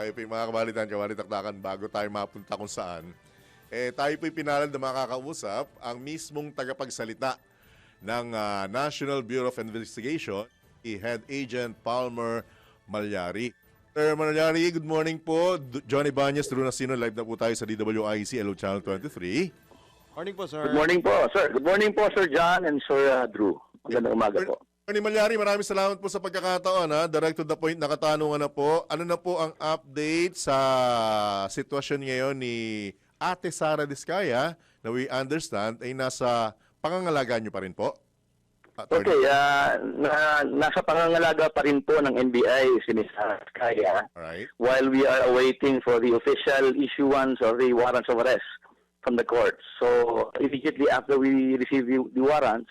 tayo po mga kabalitan, kabalitaktakan, bago tayo mapunta kung saan, tayo po'y pinalad na makakausap ang mismong tagapagsalita ng National Bureau of Investigation, si Head Agent Palmer Malyari. Sir Malyari, good morning po. Johnny Banyas, Drew Nasino, live na po tayo sa DWIC Hello Channel 23. Morning po, sir. Good morning po, sir. Good morning po, Sir John and Sir Drew. Magandang umaga po. Attorney Malyari, maraming salamat po sa pagkakataon. Direct to the point, nakatanungan na po. Ano na po ang update sa sitwasyon ngayon ni Ate Sara Diskaya na we understand ay nasa pangangalaga niyo pa rin po? Attorney. Okay, nasa pangangalaga pa rin po ng NBI si Ms. Kaya Alright. while we are awaiting for the official issuance of the warrants of arrest from the court. So immediately after we receive the warrants,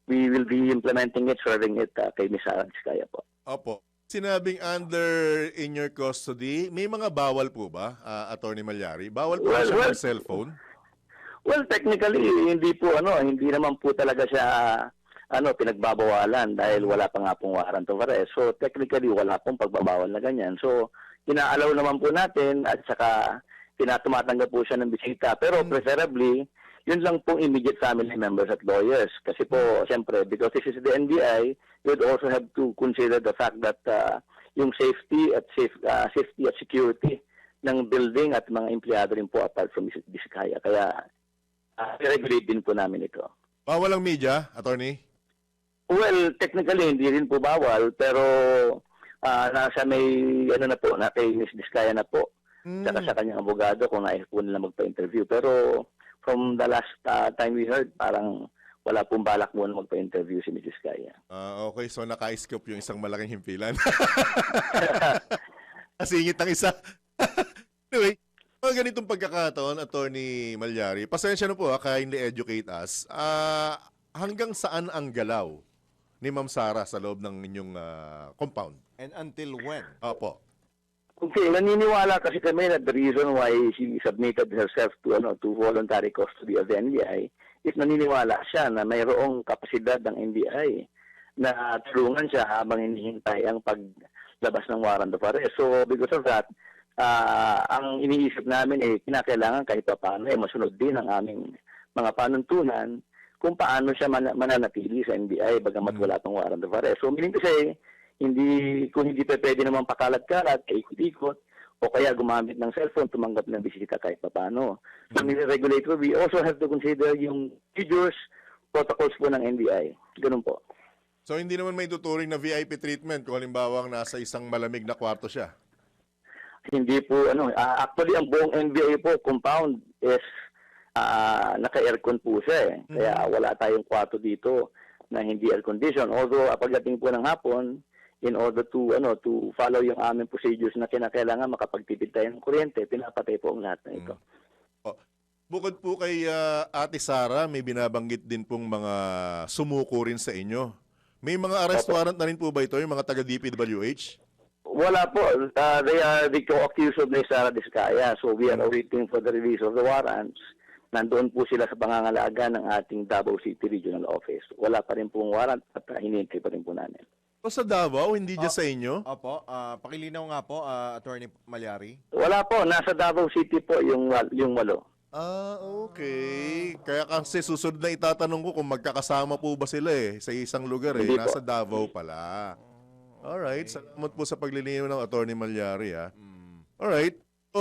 we will be implementing it, serving it kay Ms. Kaya po. Opo. Sinabing under in your custody, may mga bawal po ba, Attorney Malyari? Bawal po ba siya ng cellphone? Well, technically hindi naman po talaga siya pinagbabawalan dahil wala pa nga pong warrant of arrest. So technically wala pong pagbabawal na ganyan. So inaalaw naman po natin at saka tumatanggap po siya ng bisita. Pero preferably, yun lang pong immediate family members at lawyers. Kasi po, siyempre, because this is the NBI, you'd also have to consider the fact that yung safety at security ng building at mga empleyado rin po apart from Diskaya. Kaya, regulate din po namin ito. Bawal ang media, Attorney? Well, technically, hindi rin po bawal, pero nasa may, na kay Ms. Diskaya na po. Saka sa kanyang abogado kung nais po nila magpa-interview. Pero, from the last time we heard, parang wala pong balak muna magpa-interview si Mrs. Kaya. Okay, so naka-scope yung isang malaking himpilan. Singit ang isa. Anyway, mga ganitong pagkakataon, Attorney Malyari, pasensya na po, kindly educate us. Hanggang saan ang galaw ni Ma'am Sara sa loob ng inyong compound? And until when? Opo. Okay, naniniwala kasi kami na the reason why she submitted herself to voluntary custody of the NBI is naniniwala siya na mayroong kapasidad ng NBI na tulungan siya habang hinihintay ang paglabas ng warrant of arrest. So because of that, ang iniisip namin kinakailangan kahit pa paano masunod din ang aming mga panuntunan kung paano siya mananatili sa NBI bagamat wala pang warrant of arrest. So meaning to say, kung hindi pa pwede naman pakalat-kalat, ikot-ikot, o kaya gumamit ng cellphone, tumanggap ng bisita kahit paano. So, regulator, we also have to consider yung procedures, protocols po ng NBI. Ganun po. So, hindi naman may tuturing na VIP treatment kung halimbawa nasa isang malamig na kwarto siya? Hindi po, actually, ang buong NBI po, compound, is naka-aircon po siya. Kaya wala tayong kwarto dito na hindi air-condition. Although, pagdating po ng hapon, in order to follow yung aming procedures na kinakailangan makapagtipid tayo ng kuryente, pinapatay po ang lahat na ito. Bukod po kay Ate Sara, may binabanggit din pong mga sumuko rin sa inyo. May mga arrest warrant na rin po ba ito, yung mga taga-DPWH? Wala po. They are the co-accused of Ms. Sara Diskaya. So we are waiting for the release of the warrants. Nandoon po sila sa pangangalaga ng ating Davao City Regional Office. Wala pa rin pong warrant at hinihintay pa rin po namin. O sa Davao, hindi dyan sa inyo? Opo, pakilinaw nga po, Attorney Malyari. Wala po. Nasa Davao City po yung walo. Okay. Kaya kasi susunod na itatanong ko kung magkakasama po ba sila sa isang lugar Hindi po. Nasa Davao pala. Alright. Salamat po sa paglilinaw ng Attorney Malyari Alright. So,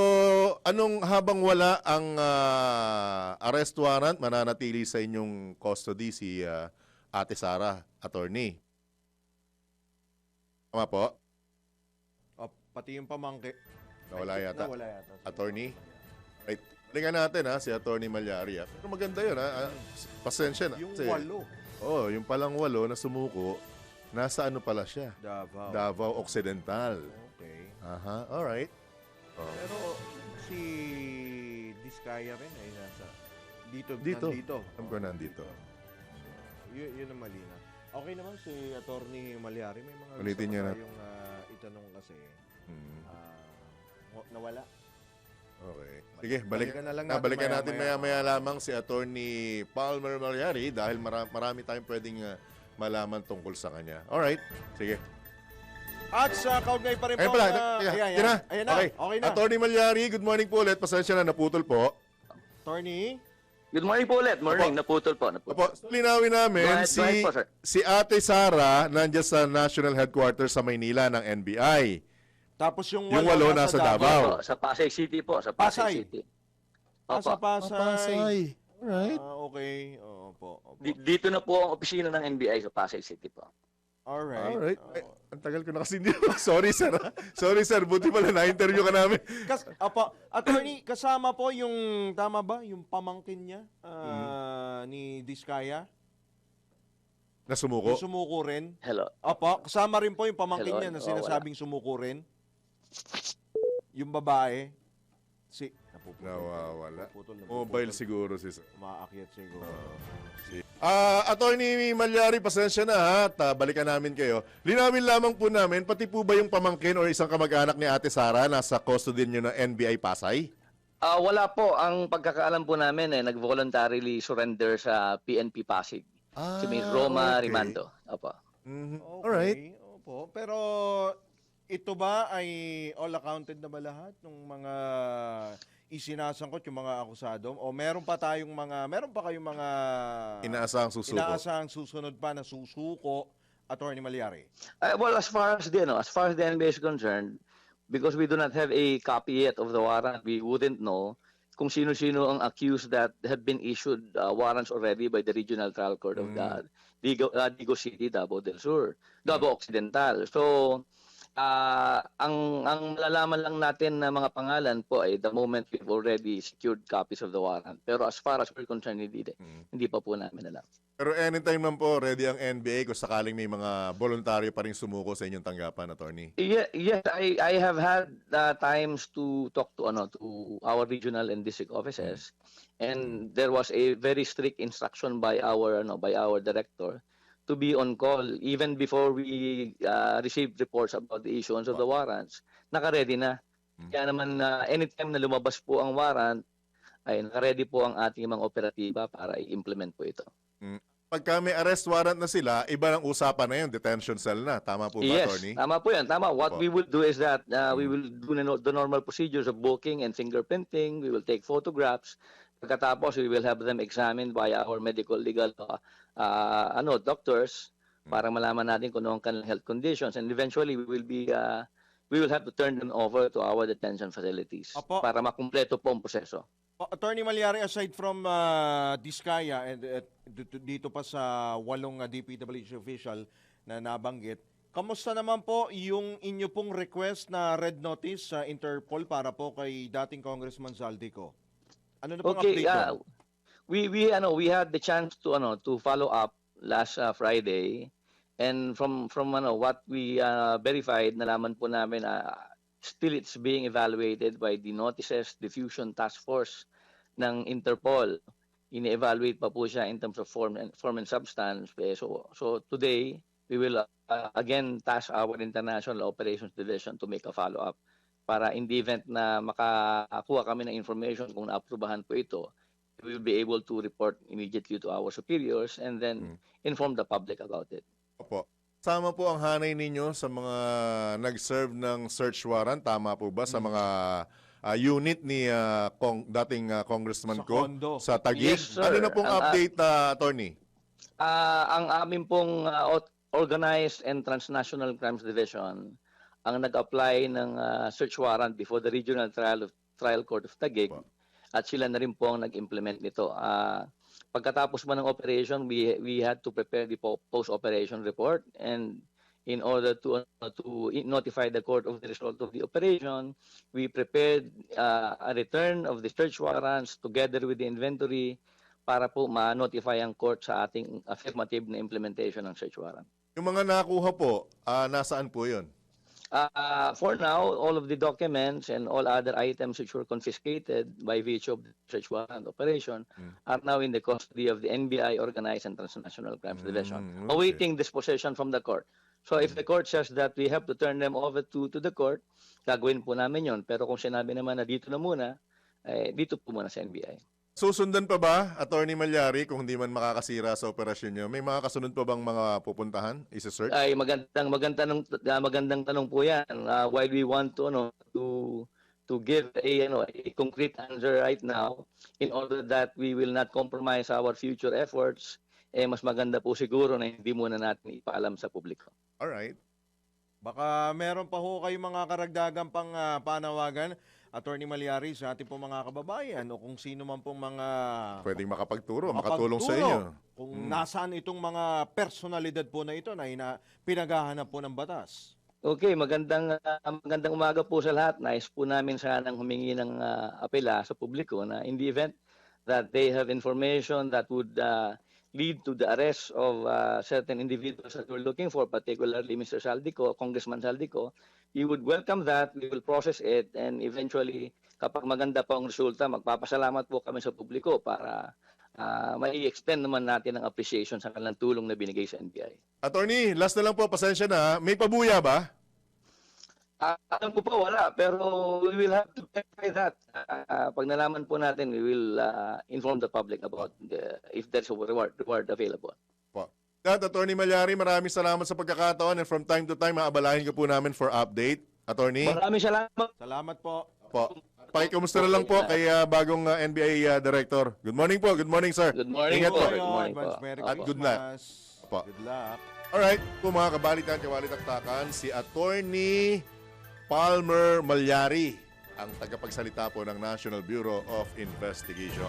habang wala ang arrest warrant, mananatili sa inyong custody si Ate Sara, Attorney? Tama po? Pati yung pamangkin. Nawala yata. Nawala yata. Attorney? Right. Balikan natin si Attorney Malyari. Pero maganda yun Pasensya na. Yung Kasi, 8. yung palang 8 na sumuko, nasa ano pala siya? Davao. Davao Occidental. Okay. Aha, alright. Pero si Diskaya rin ay nasa dito. Dito. Alam ko nandito. Yun ang malina. Okay naman si Attorney Malyari. May mga Ulitin niya na. yung itanong kasi nawala. Okay. Sige, Balikan na lang natin balikan natin maya-maya. maya lamang si Attorney Palmer Malyari dahil marami tayong pwedeng malaman tungkol sa kanya. Alright. Sige. At sa kaugnay pa rin Ayun po. pala. Ayan Yan na. Ayan na. Okay na. Attorney Malyari, good morning po ulit. Pasensya na, naputol po. Attorney. Good morning po ulit. Morning. Naputol po. Opo, so linawin namin, Go ahead po, sir. si Ate Sara nandiyan sa National Headquarters sa Maynila ng NBI. Tapos yung Yung walo nasa Davao. Sa Pasay City po. Sa Pasay. Pasay City. Sa Opo. Pasay. Alright. Okay. Opo. Dito na po ang opisina ng NBI sa Pasay City po. Alright. Alright. Ay, ang tagal ko na kasi hindi. Sorry, sir. Sorry, sir. Buti pala na-interview ka namin. Attorney, kasama po yung, tama ba, yung pamangkin niya ni Diskaya? Na sumuko. Yung sumuko rin? Hello. Opo, kasama rin po yung pamangkin Hello? niya na Oh, sinasabing sumuko rin. Yung babae. Nawawala. Napuputol. Mobile siguro si sir. Umaakyat siguro. Attorney Malyari, pasensya na ha. At balikan namin kayo. Linawin lamang po namin, pati po ba yung pamangkin o isang kamag-anak ni Ate Sara nasa custody niyo ng NBI Pasay? Wala po. Ang pagkakaalam po namin nag-voluntarily surrender sa PNP Pasig. Si Ms. Roma okay. Rimando. Opo. Mhm. Okay. Alright. Opo. Pero ito ba ay all accounted na ba lahat ng mga isinasangkot yung mga akusado? O meron pa kayong mga Inaasahang susuko. inaasahang susunod pa na susuko, Attorney Malyari? Well, as far as the NBI is concerned, because we do not have a copy yet of the warrant, we wouldn't know kung sino-sino ang accused that have been issued warrants already by the Regional Trial Court of the Digo City, Davao del Sur, Davao Occidental. So, ang malalaman lang natin na mga pangalan po ay the moment we've already secured copies of the warrant. Pero as far as we're concerned, hindi pa po namin alam. Pero anytime man po, ready ang NBI kung sakaling may mga voluntaryo pa rin sumuko sa inyong tanggapan, Attorney. Yes, I have had times to talk to our regional and district offices, and there was a very strict instruction by our director to be on call even before we received reports about the issuance of the warrants. Naka-ready na. Kaya naman anytime na lumabas po ang warrant, ay naka-ready po ang ating mga operatiba para i-implement po ito. Pagka may arrest warrant na sila, iba ng usapan na yun, detention cell na. Tama po ba, Yes, Attorney? tama po yan. Tama. What Opo. we will do is that we will do the normal procedures of booking and fingerprinting. We will take photographs. Pagkatapos, we will have them examined by our medical legal doctors para malaman natin kung ano ang kanilang health conditions. And eventually, we will have to turn them over to our detention facilities Opo. para makumpleto po ang proseso. Attorney Malyari, aside from Diskaya and dito pa sa 8 DPWH official na nabanggit, kamusta naman po yung inyo pong request na red notice sa Interpol para po kay dating Congressman Zaldico? Ano na pong update doon? We had the chance to follow up last Friday, and from what we verified, nalaman po namin still it's being evaluated by the Notices Diffusion Task Force ng Interpol. Ini-evaluate pa po siya in terms of form and substance. So today we will again task our International Operations Division to make a follow-up para in the event na makakuha kami ng information kung naaprubahan po ito, we will be able to report immediately to our superiors and then inform the public about it. Opo. Sama po ang hanay ninyo sa mga nag-serve ng search warrant. Tama po ba sa mga unit ni dating congressman Sa ko condo. sa Taguig? Yes, sir. Ano na pong update, Attorney? Ang amin pong Organized and Transnational Crimes Division ang nag-apply ng search warrant before the Regional Trial Court of Taguig at sila na rin po ang nag-implement nito. Pagkatapos man ng operation, we had to prepare the post-operation report, and in order to notify the court of the result of the operation, we prepared a return of the search warrants together with the inventory para po ma-notify ang court sa ating affirmative na implementation ng search warrant. Yung mga nakuha po, nasaan po yun? For now, all of the documents and all other items which were confiscated by virtue of the search warrant operation are now in the custody of the NBI Organized and Transnational Crimes Division, okay. awaiting disposition from the court. So if the court says that we have to turn them over to the court, gagawin po namin yon. Pero kung sinabi naman na dito na muna, dito po muna sa NBI. Susundan pa ba, Attorney Malyari, kung hindi man makakasira sa operasyon nyo? May mga kasunod pa bang mga pupuntahan? Isa-search? Ay magandang tanong po 'yan. While we want to to give a concrete answer right now, in order that we will not compromise our future efforts, mas maganda po siguro na hindi muna natin ipaalam sa publiko. Alright. Baka meron pa ho kayong mga karagdagang pang panawagan, Attorney Malyari, sa ating pong mga kababayan o kung sino man pong mga Pwedeng makapagturo, makatulong sa inyo. kung nasaan itong mga personalidad po na ito na pinaghahanap po ng batas. Okay, magandang umaga po sa lahat. Nais po namin sanang humingi ng apela sa publiko na in the event that they have information that would lead to the arrest of certain individuals that we're looking for, particularly Mr. Saldico, Congressman Saldico, we would welcome that, we will process it, and eventually, kapag maganda po ang resulta, magpapasalamat po kami sa publiko para mai-extend naman natin ang appreciation sa kanilang tulong na binigay sa NBI. Attorney, last na lang po, pasensya na. May pabuya ba? Alam ko pa wala, pero we will have to verify that. Pag nalaman po natin, we will inform the public about if there's a reward available. Po. At Attorney Malyari, maraming salamat sa pagkakataon and from time to time, maabalahin ka po namin for update. Attorney? Maraming salamat. Salamat po. Po. Pakikamusta na lang po kay bagong NBI Director. Good morning po. Good morning, sir. Good morning Ingat po. po. Good morning Advance po. Merry At good luck. Christmas. Opo. Good luck. Alright, po mga kabalitan, kawalitaktakan, si Attorney Palmer Malyari, ang tagapagsalita po ng National Bureau of Investigation.